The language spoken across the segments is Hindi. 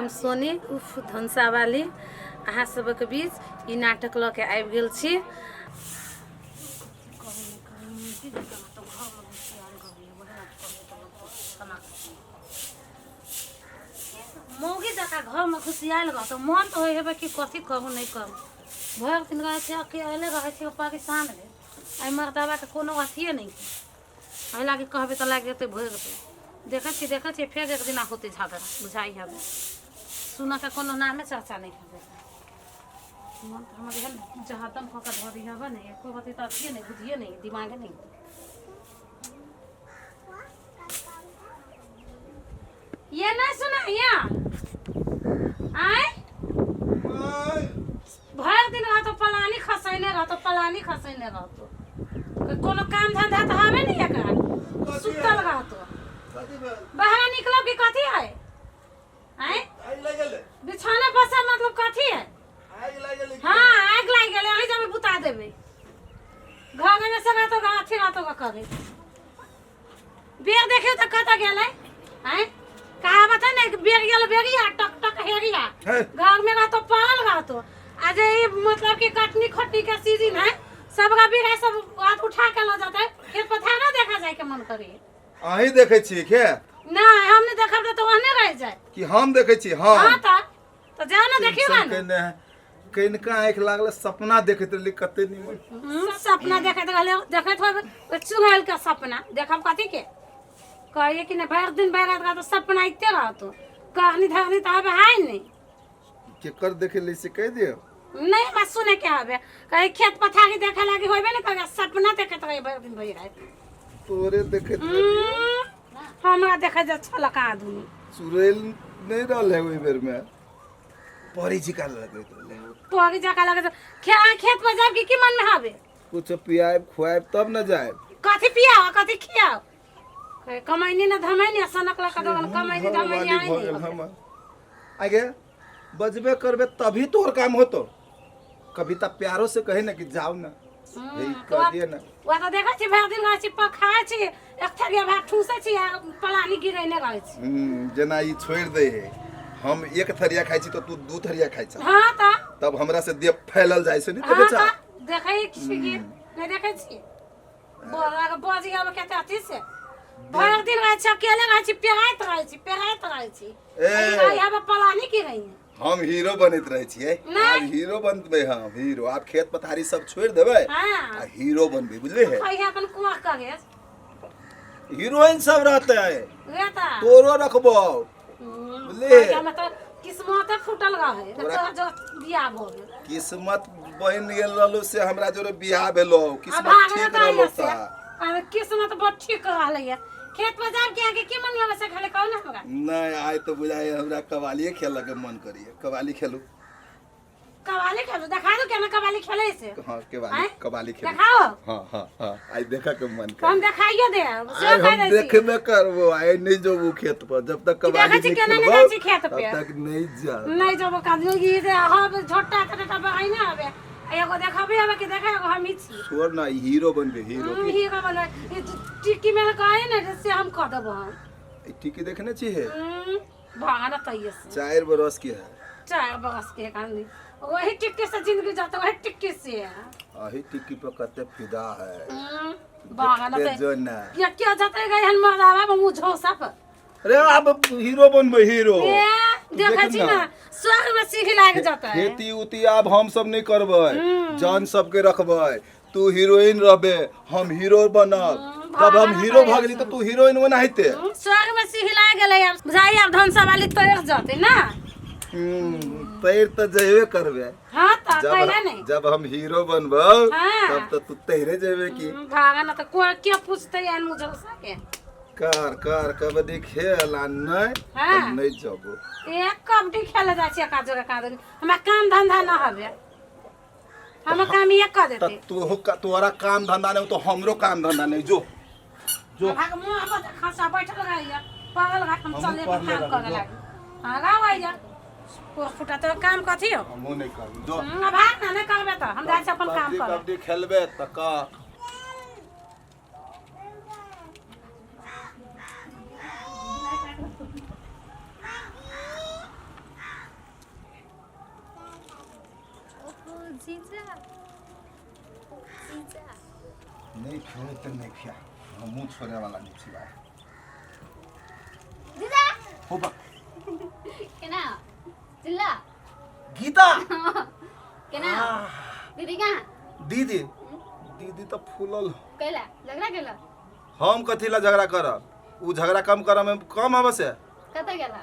हम सोनी उर्फ धनसा वाली अहाँ सबके बीच ई नाटक लऽ के आबि गेल छी। मौगी जका घर में खुशियाल रह तो मन तो होबे कि कथी कहूँ नहीं कहूँ। भर दिन रहे थे अकेले रहे थे पाकिस्तान में आई मर्दबा के कोनो अथिए नहीं है लागे कहबे तो लाग जेते भोर पे देखे छी फेर एक दिन होते झगड़ा बुझाई हवे सुना के कोनो नामे चर्चा नहीं करे मन तो हमारे हल जहातम क के धरी हवे नहीं एको बात तो अथिए नहीं बुझिए नहीं दिमाग नहीं। ये नहीं सुना या आए भर दिन रह तो पलानी खसैने रह तो कोनो काम धंधा तो हवे नहीं एकरा सुतल रह तो बाहर निकलब कि कथी है आए बिछाना पसा मतलब कथी है हाँ आग लग गेले अही जब बुता देबे घर में से रह तो अथी रह तो करे बेर देखियो त कत गेले आए कहावत है ना बेर गेल बेरिया टक टक हेरिया घर में रह तो पाल रह तो आज ये मतलब कि कटनी खटनी का सीजन है सब का बेर सब हाथ उठा के ल जाता है खेत पथार ना देखा जाए के मन करे अही देखे छी के ना हम नहीं देखब तो वहने रह जाए कि हम देखे छी हां हां तो जाओ ना देखियो ना कइनका आंख लागले सपना देखत रही कते निमन सपना देखत रहले देखत हो चुगैल का सपना देखब कथी के कहिए कि ना भर दिन बैगत का तो सपना इते रहतो कहनी धरनी तो हबे हाय नहीं केकर देखे ले से कह दियो नहीं बस सुने के हबे कहीं खेत पथारी देखे लागी होबे ना करे सपना देखत रहे भर दिन भई रात तोरे देखत हमरा देखे जा छला का आदमी सुरेल नहीं रहले ओइ बेर में परी जिका लगे परी जिका लगे खेत में जाब की मन में हबे कुछ पियाब खुआब तब न जाए कथी पियाओ कथी खियाओ कमाईनी ना धमाईनी सनक लगा दो कमाईनी धमाईनी आई आगे बजबे करबे तभी तोर काम होतो कविता प्यारो से कहे ना कि जाओ ना यही कह दिए ना वा तो देखा छी भर दिन गाछी पर खाए छी एक थरिया भात ठूसे छी पलानी गिरैने रहै छी जना ई छोड़ दे हम एक थरिया खाइ छी तो तू दू थरिया खाइ छ हां त तब हमरा से देह फैलल जाय से नहीं बेचा देखै छी कि नहीं देखै छी बोला के बजी आबे केते अथी से भर दिन रहै छी अकेले रहै छी पेराइत रहै छी ए यहाँ पे पलानी गिरै हम हीरो बनत रहे छिए आज हीरो बनबे हम हीरो आप खेत पथारी सब छोड़ देबे आ हीरो बनबे बुझले है कहिया अपन कुआ करे हीरोइन सब रहते है रहता तोरो रखबो बुझले हमरा तो किस्मत फूटल रहे तो जो बियाह भ गेल किस्मत बहन गेल रहलो से हमरा जोरे बियाह भेलो किस्मत ठीक रहलो सा अरे किस्मत बहुत ठीक रहले खेत में जाब के आगे की मन में से खाले कहू ना हमरा नहीं आय तो बुझाए हमरा कवाली खेल के मन करिए कवाली खेलू देखा दो केना कवाली खेले से हां कवाली खेलू दिखाओ हां आई देखा के मन कर हम दिखाइयो दे हम देखबे करबो आई नहीं जोबू खेत पर जब तक कवाली नहीं खेलबो तब तक नहीं जाबो काजो ये दे हम छोटा छोटा बगाई ना आबे एगो देखबे आबे कि देखा एगो हम छी छोड़ ना हीरो बनबे हीरो बने टिक्की में कहे ना जैसे हम कह देबो हम टिक्की देखने छी है भागना तइए से 4 बरस के है 4 बरस के कहानी वही टिक्की से जिंदगी जाता वही टिक्की से है वही टिक्की पर कते फिदा है भागना तइए क्या जाते गए हन मरदावा मुझो सब अरे अब हीरो बनबे हीरो देखा छी ना स्वर्ग में सीख लाग जाता है खेती उती अब हम सब नहीं करबे जान सबके रखबे तू हीरोइन रहबे हम हीरो बनब तब हम हीरो भागली तो तू हीरोइन बनाइते स्वर्ग में सीख लाग गेले अब बुझाई अब धनसा वाली तैर जाते ना तैर तो जेबे करबे हां त कहले नहीं जब हम हीरो बनबो तब तो तू तैरे जेबे की भागा ना तो कोई क्या पूछते यार मुझे सके कर कबड्डी खेला नहीं जाबो एक कबड्डी खेले जा छी काजो का काजो हमरा काम धंधा ना हबे हम काम ये कर देते तोरा काम धंधा नहीं तो हमरो काम धंधा नहीं जो भाग मुंह पर खसा बैठल रहिया पागल घाट हम चले काम करे लागी हां गाव आइया फुटा तो काम कथी हो हम नहीं कर जो भाग ना नहीं करबे तो हम जाय अपन काम कर कबड्डी खेलबे त का जीजा जीजा नहीं खेले तो नहीं खिया हम मुंह छोड़ने वाला नहीं छिवा जीजा हो बा केना चिल्ला गीता केना दीदी कहाँ दीदी दीदी तो फूलल कैला झगड़ा केला हम कथी ला झगड़ा करब उ झगड़ा कम करब में कम हबे से कतऽ गेला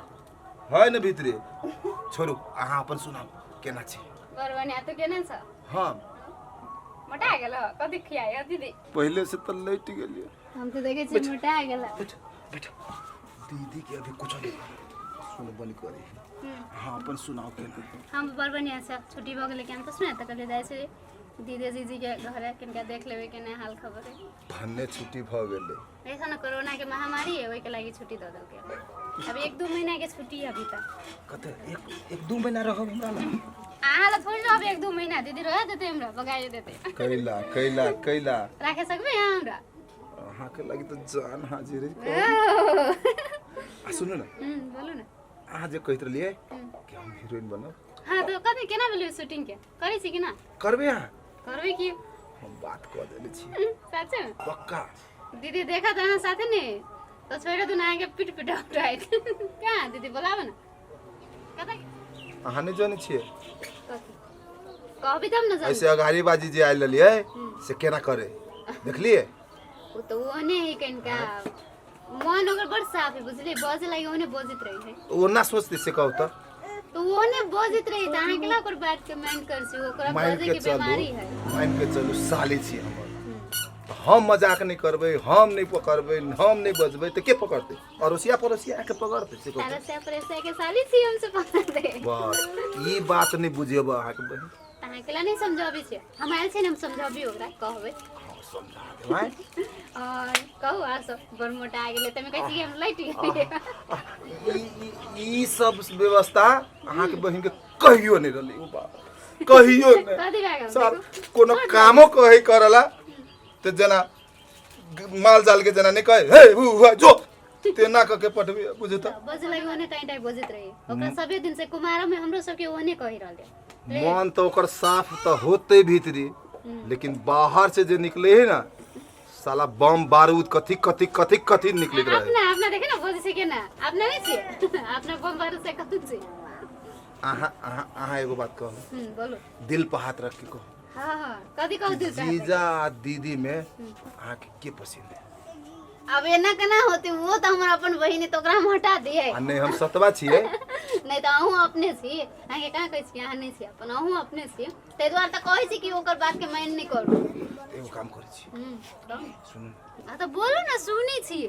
है न भीतरी छोड़ू अहाँ अपन सुनाउ केना छी बरबनिया तो केना छ हाँ मोटा गेलो कथी खियाय दीदी पहले से तो लेट गेलिए हम तो देखे छी मोटा गेला बेटा दीदी के अभी कुछ नहीं सुन बनी करी हाँ अपन सुनाओ केना हम बरबनिया से छुट्टी भ गेले केन तो सुना त कहले जाय छै दीदी जीजी के घर किनका देख लेबे केना हाल खबर है भन्ने छुट्टी भ गेले ऐसा न कोरोना के महामारी है ओई के लागि छुट्टी द देलके अब 1-2 महीना के छुट्टी है अभी तक कते एक दो महीना रहब हमरा लग आहा ल थोड़ी रहब 1-2 महीना दीदी रह देते हमरा बगाए देते कैला राखे सकबे यहाँ हमरा अहाँ के लागि तो जान हाजिर आ सुनु न बोलू न अहाँ जे कहत रहलिए कि हम हीरोइन बनब हां तो कथि केना भेलै शूटिंग के करै छी कि ना करबे अहाँ करबै की हम बात कह देले छी सच में पक्का दीदी देखा तो साथे ने तो छोड़ दू ना के पिट पिट उठाई क्या दीदी बोलाव ना कथा अहाँ नहीं जाने छिए कहबी तब न जान ऐसे अगाड़ी बाजी जे आइल लिए से केना करे देखलिए वो तो ओने ही कनका मन ओकर बड़ साफ है बुझली बजे लागि ओने बजित रही है वो ना सोचते से कहू तो ओने बजित रही त अहाँ केला ओकर बात के माइंड कर छी ओकरा बजे के बीमारी है माइन के चलू साली छी हमर तो हम मजाक नहीं करबे हम नहीं पकड़बे हम नहीं बजबे तो के पकड़ते अरोसिया परोसिया के पकड़ते से कहू तारा से प्रेसे के साली छी हमसे पकड़ दे बस ई बात नहीं बुझेबा अहाँ के बहिन अहाँ केला नहीं समझाबी छी हम आयल छी हम समझाबी ओकरा कहबे समझा देबै और कहू आ सब बड़ मोटा आ गेले तमे कहै छी हम लाइट ई सब व्यवस्था अहाँ के बहिन के कहियो नहीं रहले ओ बात कहियो नहीं कथि भए गेल सर कोनो कामो कहे करला तो जना माल जाल के जना नहीं कहे हे हुआ जो तेना क के पठबे बुझता बजे लागि ओने टाइम बजित रही ओकरा सबे दिन से कुमार में हमरो सब के ओने कहि रहले मन तो ओकर साफ तो होते भीतरी लेकिन बाहर से जो निकले है ना साला बम बारूद कथी कथी कथी कथी निकलित रहे अपना अपना देखे ना बोझ से के ना अपना नहीं छे अपना बम बारूद से कथि छे आहा एगो बात कहू बोलो दिल पे हाथ रख के कहो हां कथि कहू दिल से जीजा दीदी में आहा के पसंद है अब एना केना होती वो तो हमरा अपन बहिनी तो ओकरा हम हटा दिए आ नहीं हम सतवा छिए नहीं तो अहूँ अपने छी अहाँ के कहाँ कहै छी अहाँ नहीं छी अपन अहूँ अपने छी तै द्वारा तो कहै छी कि ओकर बात के माइन नहीं करू एगो काम करै छी सुन आ तो बोलो ना सुनी छी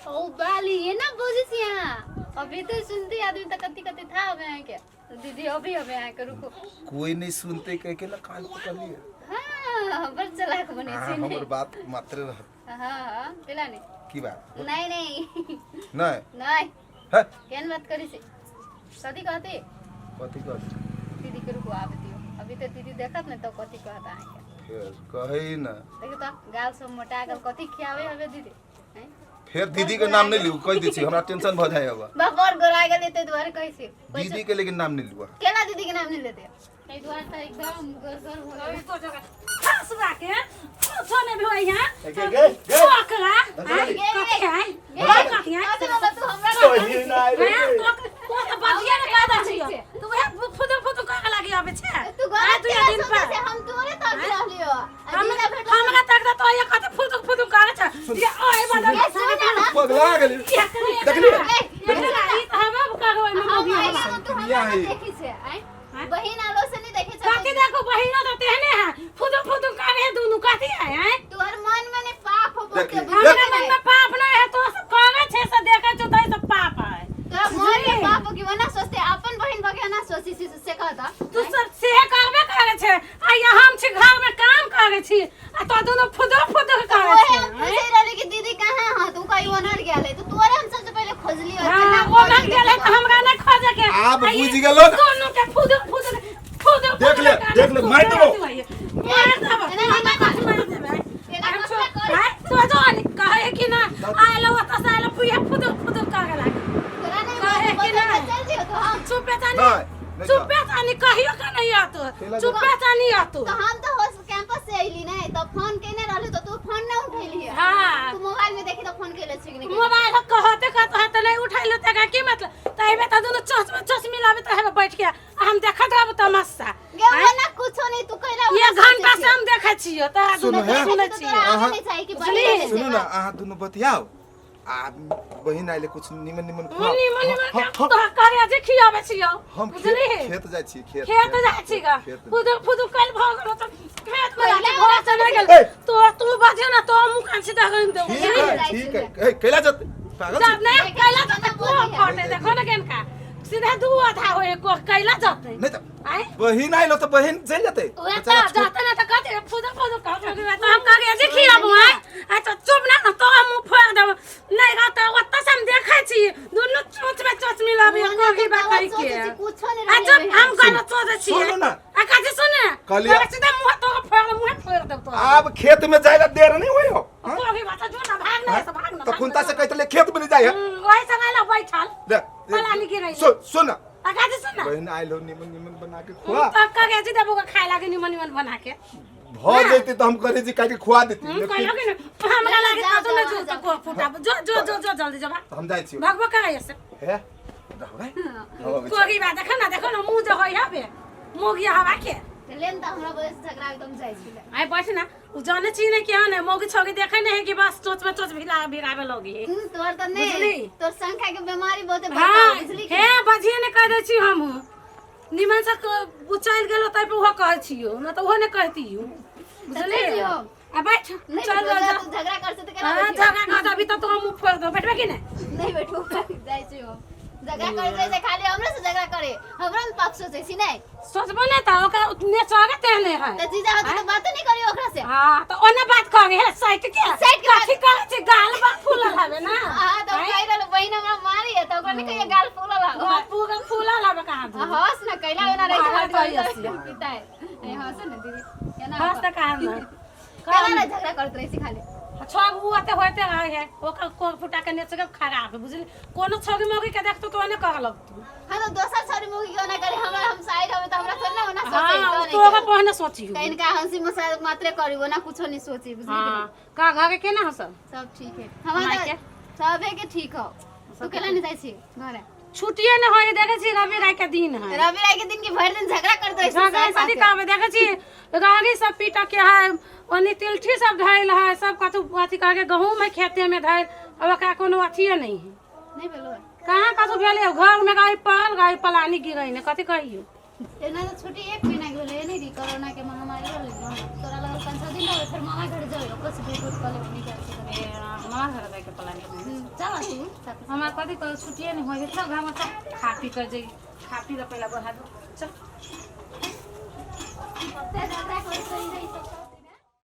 ओ बाली ये ना बोझी छी यहाँ अभी तो सुनती आदमी तो कति कति था अब यहाँ के दीदी अभी अब यहाँ के रुको कोई नहीं सुनते कह के ना कान पकड़ लिए हाँ बड़ चलाक बने छी हमर बात मात्र रह हाँ पिला नहीं की बात नहीं नहीं नहीं नहीं है केन बात करी छी कथी कहते कथी कर दीदी के रुको आवे दियो अभी तो दीदी देखत नहीं तो कथी कहता है फिर कहे ना देखो तो गाल सब मोटा गल कथी खियावे हवे दीदी हैं फिर दीदी के नाम नहीं लियो कह दी छी हमरा टेंशन भ जाय अब बापर गोरा गेल ते द्वारे कैसे दीदी के लेकिन नाम नहीं लियो केला दीदी के नाम नहीं लेते ए द्वारे तो एकदम गरगर हो गए तो जगह हंसवा के सोने भी होई है गे ओकरा कथि है कथि है तू हमरा कही ना तो बजिया ने कादा छी तू वह फुदुर का लागी आबे छे तू गोरा तू ये दिन पर से हम तोरे तक रहलियो हमरा तक तो ये कथि फुदुर करे छ ये ओए बदल पगला गेली देखली हम का होय में भी देखी से बहिन आलो से नहीं देखे छ कथि देखो बहिनो तो तेहने है फुदुर करे दोनों कथि है तोर मन में ने पाप हो के हमरा मन में पाप नहीं है तो सब करे छे से देखे छ तो सब पाप है तोरा मन में पाप हो कि वना सोचते अपन बहिन बगे ना सोची से कहता तू सब से करबे करे छे आ या हम छी घर में काम करे छी आ तो दोनों फुदुर करे छे हम पूछे रहले कि दीदी कहां है तू कहीं ओनर गेले तो तोरे हम सबसे पहले खोजली हां वो मन गेले तो हमरा नहीं खोजे के आप बुझ गेलो दोनों के फुदुर देख ले मार दो मार देबे तो जो कहे कि ना आइलो तो साइलो पुया फुदुर करे लागे कहे कि ना चल दियो तो हम चुप पे नहीं नहीं चुप्पे चानी कहियो का नहीं आतो खेला चुप्पे चानी आतो तो हम तो होस्ट कैंपस से आइली ना तो फोन केने रहले तो तू फोन ना उठैली है हां तू मोबाइल में देखी तो फोन केले छी कि नहीं मोबाइल कहते कहते नहीं उठाइलो त का की मतलब तइबे त दोनों चश्मा मिलाबे त है बैठ के हम देखत रहब तमाशा गे वो ना कुछो नहीं तू कइला ये घंटा से हम देखै छियो त सुनो, दोनों हैं? सुनै छियो आहा नहीं चाहिए कि बुझली? बनी सुनो ना अहाँ दुनु बतियाओ आ बहिन आइले कुछ निमन निमन खुआ मनी मनी तो करे जे खियाबे छियो हम बुझली खेत जाइ छी खेत खेत जाइ छी ग खेत। फुदु फुदु कल भ गेलो त खेत में पहिले घर से नहीं गेल ए! तू बाजे ना तो मुंह कान सीधा कर दे ठीक है कैला जत पागल जब नहीं कैला तो को फटे देखो ना केन का सीधा दू आधा होए को कैला जाते नहीं त आए बहिन आइलो त बहिन चल जते ओए त जाते ना त कते फुदु फुदु का तो हम कहे जे खियाबो आ तो चुप ना तो हम मुंह फोड़ देब नहीं गा तो ओत्ता से हम देखै छी दुनु चोच में चोच मिलाबे को की बात करी के कुछो नहीं आ जब हम गलत सोचे छी सुनो ना। आ काजे सुने कहलिया- तो सीधा मुंह फोड़ देब तो अब खेत में जाएगा देर नहीं होई हो हाँ? को की बात जो ना भाग ना तो खुंता से कहते ले खेत में नहीं जाए वही संगाला बैठल ले पलानी गिरई सुन आ काजे सुन बहन आइलो निमन निमन बना के खुआ तो कगे जी देबो का खाए लागे निमन निमन बना के भ जैते तो हम करे जी काट के खुआ देती हम लेकिन कहलो कि हमरा लागे तो न जो को फुटा जो जल्दी जबा हम जाई छी भगवा का ऐसे है रहो रे कोगी बात देखो ना मुंह जो होई हबे मोगी हवा के लेन त हमरा वजह से झगड़ा एकदम जाइ छी आई बैठ ना उ जाने छी ने क्या ने मोगी छोगी देखे नहीं कि बस चोच में चोच भिगावे लोगी तोर त बुझली? नहीं तोर संख्या के बीमारी बहुते हां बढ़ बुझली हे बजिए ने कह दे छी हम निमन से बुचाइल गेलो तै पे वो कहै छियो ना तो वो ने कहती हूं बुझली कहती हो। आ बैठ नहीं चल बेटू, जा तू झगड़ा कर से त केना हां बैठियो? जगह का अभी तो मुंह फोड़ दो बैठबे कि नहीं नहीं बेटू जाइ छी हो झगड़ा करे से खाली हमरे से झगड़ा करे हमरा में पक्ष सोचे छी नहीं सोचबो नहीं था ओकरा उतने चाहे तेहने है त जीजा होते तो बात नहीं करी ओकरा से हां तो ओने बात करे है साइड के साइड के काठी करे छी गाल बा फूलल हवे ना हां तो कह रहल बहिन हमरा मारी है तो ओकरा नहीं कहिए गाल फूलल लागो गाल पूरा फूलल हवे कहां दू हंस ना कैला ना रे बाहर झगड़ा करी हंसी। पिता है ए हंस ना दीदी केना बस त कहां ना केना ना झगड़ा करत रही खाली छग बुआते होते रहे है ओकर कोर फुटा के नेच के खराब है बुझली कोनो छगी मौगी के देखतो तो ओने कह लगतू हां तो दोसर छोरी मुगी क्यों ना करे हमरा हम साइड हवे तो हमरा थोड़ी ना होना हां सोचे तो ओकर पहने सोची हो कहीं का हंसी मजाक मात्रे करी वो ना कुछो नहीं सोची बुझली हां का घर के केना हसन सब ठीक है हमारा सबे के ठीक हो तू केला नहीं जाई छी घरे छुट्टिए न होई देखे छी रवि राय के दिन है रवि राय के दिन की भर दिन झगड़ा करते हैं झगड़ा शादी का में देखे छी रागी सब पीटा के है ओनी तिलठी सब धैल है सब कतु अथी का के गहूं में खेते में धैल अब का कोनो अथीए नहीं है नहीं बोलो कहां कतु भेले घर में गाय पलानी गिरई ने कथि कहियो एना तो छुट्टी एक महीना के ले नहीं दी कोरोना के महामारी हो ले तोरा लग 5-6 दिन हो फिर मामा घर जाओ कुछ भेट उठ कले नहीं जा सके मामा घर जाके पलानी चल तू हमार कथि कर छुट्टिए नहीं होई सब घर में सब खा पी कर जाई खा पी ल पहला बढ़ा दो चल झगड़ा कर सही नहीं